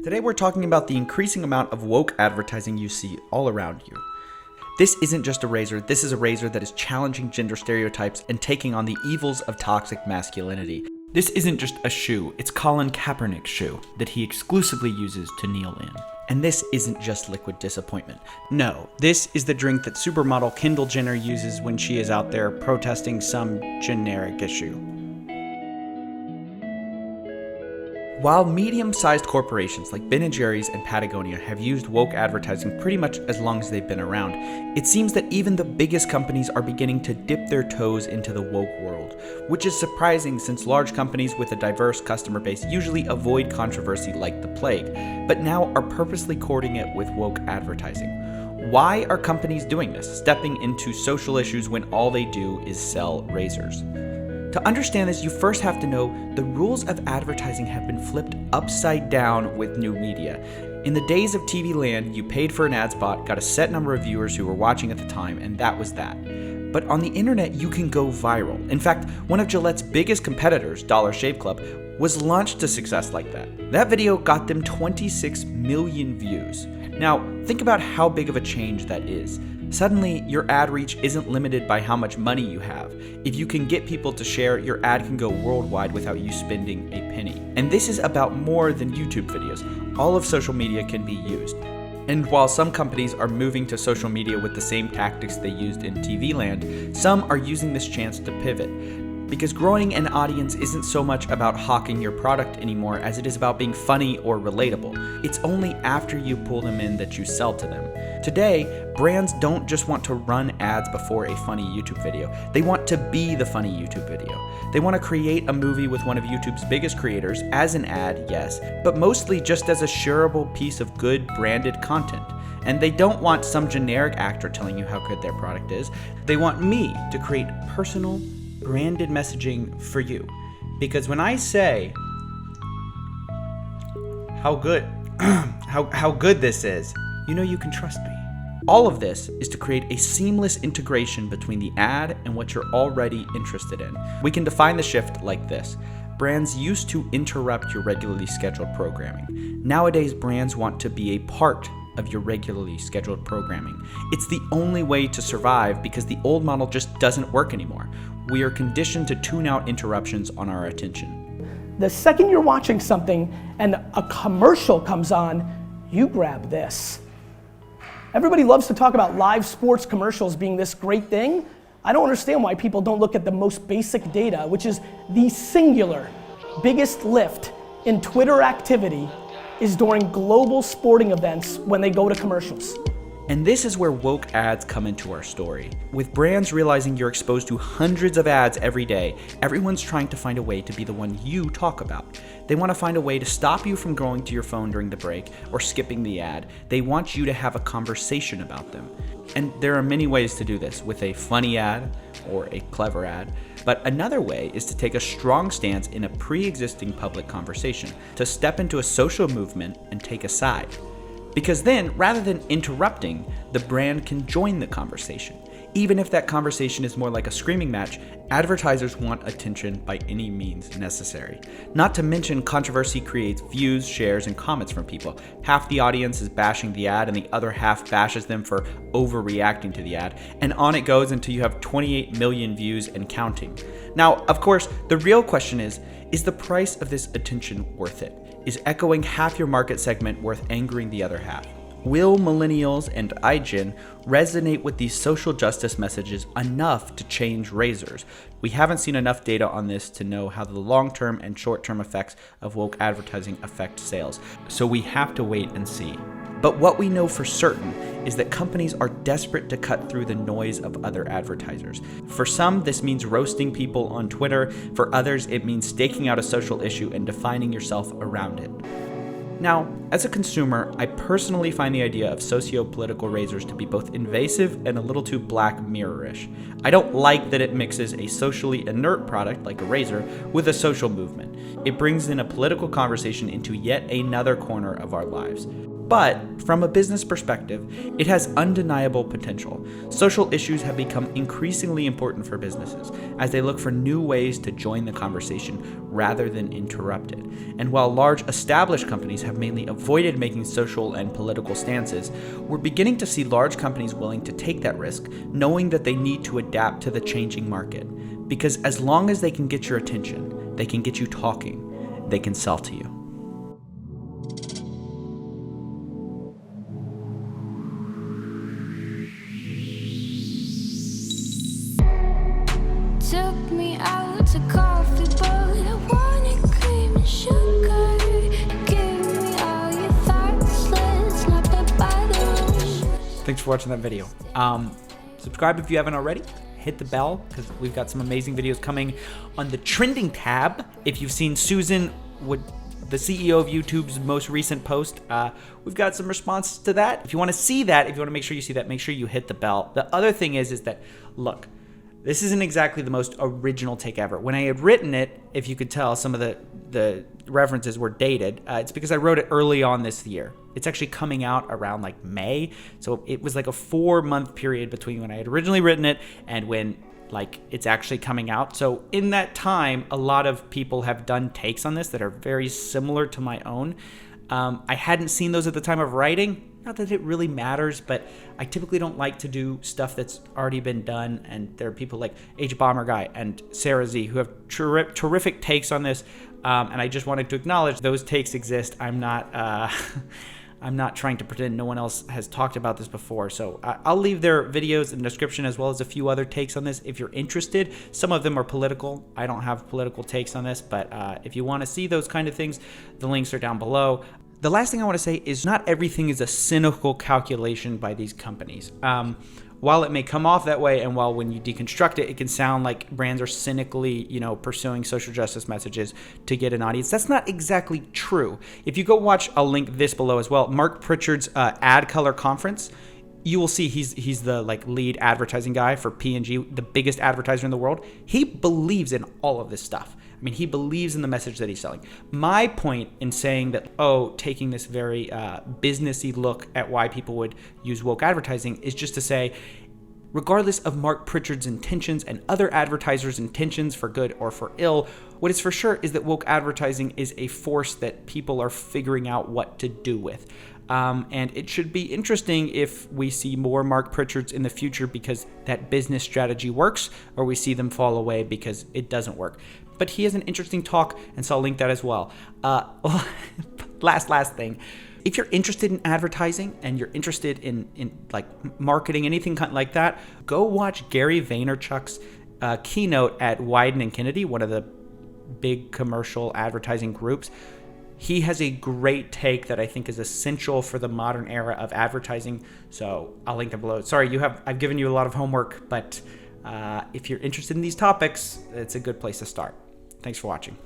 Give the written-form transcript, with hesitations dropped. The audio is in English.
Today we're talking about the increasing amount of woke advertising you see all around you. This isn't just a razor, this is a razor that is challenging gender stereotypes and taking on the evils of toxic masculinity. This isn't just a shoe, it's Colin Kaepernick's shoe that he exclusively uses to kneel in. And this isn't just liquid disappointment. No, this is the drink that supermodel Kendall Jenner uses when she is out there protesting some generic issue. While medium-sized corporations like Ben & Jerry's and Patagonia have used woke advertising pretty much as long as they've been around, it seems that even the biggest companies are beginning to dip their toes into the woke world, which is surprising since large companies with a diverse customer base usually avoid controversy like the plague, but now are purposely courting it with woke advertising. Why are companies doing this, stepping into social issues when all they do is sell razors? To understand this, you first have to know the rules of advertising have been flipped upside down with new media. In the days of TV land, you paid for an ad spot, got a set number of viewers who were watching at the time, and that was that. But on the internet, you can go viral. In fact, one of Gillette's biggest competitors, Dollar Shave Club, was launched to success like that. That video got them 26 million views. Now, think about how big of a change that is. Suddenly, your ad reach isn't limited by how much money you have. If you can get people to share, your ad can go worldwide without you spending a penny. And this is about more than YouTube videos. All of social media can be used. And while some companies are moving to social media with the same tactics they used in TV land, some are using this chance to pivot. Because growing an audience isn't so much about hawking your product anymore as it is about being funny or relatable. It's only after you pull them in that you sell to them. Today, brands don't just want to run ads before a funny YouTube video. They want to be the funny YouTube video. They want to create a movie with one of YouTube's biggest creators as an ad, yes, but mostly just as a shareable piece of good branded content. And they don't want some generic actor telling you how good their product is. They want me to create personal, branded messaging for you. Because when I say how good this is, you know you can trust me. All of this is to create a seamless integration between the ad and what you're already interested in. We can define the shift like this. Brands used to interrupt your regularly scheduled programming. Nowadays, brands want to be a part of your regularly scheduled programming. It's the only way to survive because the old model just doesn't work anymore. We are conditioned to tune out interruptions on our attention. The second you're watching something and a commercial comes on, you grab this. Everybody loves to talk about live sports commercials being this great thing. I don't understand why people don't look at the most basic data, which is the singular biggest lift in Twitter activity is during global sporting events when they go to commercials. And this is where woke ads come into our story. With brands realizing you're exposed to hundreds of ads every day, everyone's trying to find a way to be the one you talk about. They want to find a way to stop you from going to your phone during the break or skipping the ad. They want you to have a conversation about them. And there are many ways to do this, with a funny ad or a clever ad. But another way is to take a strong stance in a pre-existing public conversation, to step into a social movement and take a side. Because then, rather than interrupting, the brand can join the conversation. Even if that conversation is more like a screaming match, advertisers want attention by any means necessary. Not to mention, controversy creates views, shares, and comments from people. Half the audience is bashing the ad and the other half bashes them for overreacting to the ad. And on it goes until you have 28 million views and counting. Now, of course, the real question is the price of this attention worth it? Is echoing half your market segment worth angering the other half? Will millennials and iGen resonate with these social justice messages enough to change razors? We haven't seen enough data on this to know how the long-term and short-term effects of woke advertising affect sales, so we have to wait and see. But what we know for certain is that companies are desperate to cut through the noise of other advertisers. For some, this means roasting people on Twitter. For others, it means staking out a social issue and defining yourself around it. Now, as a consumer, I personally find the idea of socio-political razors to be both invasive and a little too Black Mirror-ish. I don't like that it mixes a socially inert product, like a razor, with a social movement. It brings in a political conversation into yet another corner of our lives. But from a business perspective, it has undeniable potential. Social issues have become increasingly important for businesses as they look for new ways to join the conversation rather than interrupt it. And while large established companies have mainly avoided making social and political stances, we're beginning to see large companies willing to take that risk, knowing that they need to adapt to the changing market. Because as long as they can get your attention, they can get you talking, they can sell to you. Took me out to coffee, but I wanted cream and sugar. Give me all your thoughts, let's not be by the Thanks for watching that video. Subscribe if you haven't already. Hit the bell because we've got some amazing videos coming on the trending tab. If you've seen Susan, the CEO of YouTube's most recent post, we've got some responses to that. If you want to see that, if you want to make sure you see that, make sure you hit the bell. The other thing is that, look, this isn't exactly the most original take ever. When I had written it, if you could tell, some of the references were dated. It's because I wrote it early on this year. It's actually coming out around like May. So it was like a 4-month period between when I had originally written it and when like it's actually coming out. So in that time, a lot of people have done takes on this that are very similar to my own. I hadn't seen those at the time of writing. Not that it really matters, but I typically don't like to do stuff that's already been done. And there are people like H Bomber Guy and Sarah Z who have terrific takes on this. And I just wanted to acknowledge those takes exist. I'm not I'm not trying to pretend no one else has talked about this before. So I'll leave their videos in the description as well as a few other takes on this if you're interested. Some of them are political. I don't have political takes on this, but if you want to see those kind of things, the links are down below. The last thing I want to say is not everything is a cynical calculation by these companies. While it may come off that way, and while when you deconstruct it, it can sound like brands are cynically, pursuing social justice messages to get an audience. That's not exactly true. If you go watch, I'll link this below as well, Marc Pritchard's Ad Color Conference, you will see he's the lead advertising guy for P&G, the biggest advertiser in the world. He believes in all of this stuff. I mean, he believes in the message that he's selling. My point in saying that, taking this very businessy look at why people would use woke advertising is just to say, regardless of Marc Pritchard's intentions and other advertisers' intentions for good or for ill, what is for sure is that woke advertising is a force that people are figuring out what to do with. And it should be interesting if we see more Marc Pritchards in the future because that business strategy works, or we see them fall away because it doesn't work. But he has an interesting talk, and so I'll link that as well. Last thing. If you're interested in advertising and you're interested in marketing, anything like that, go watch Gary Vaynerchuk's keynote at Weiden and Kennedy, one of the big commercial advertising groups. He has a great take that I think is essential for the modern era of advertising. So I'll link it below. Sorry, I've given you a lot of homework, but if you're interested in these topics, it's a good place to start. Thanks for watching.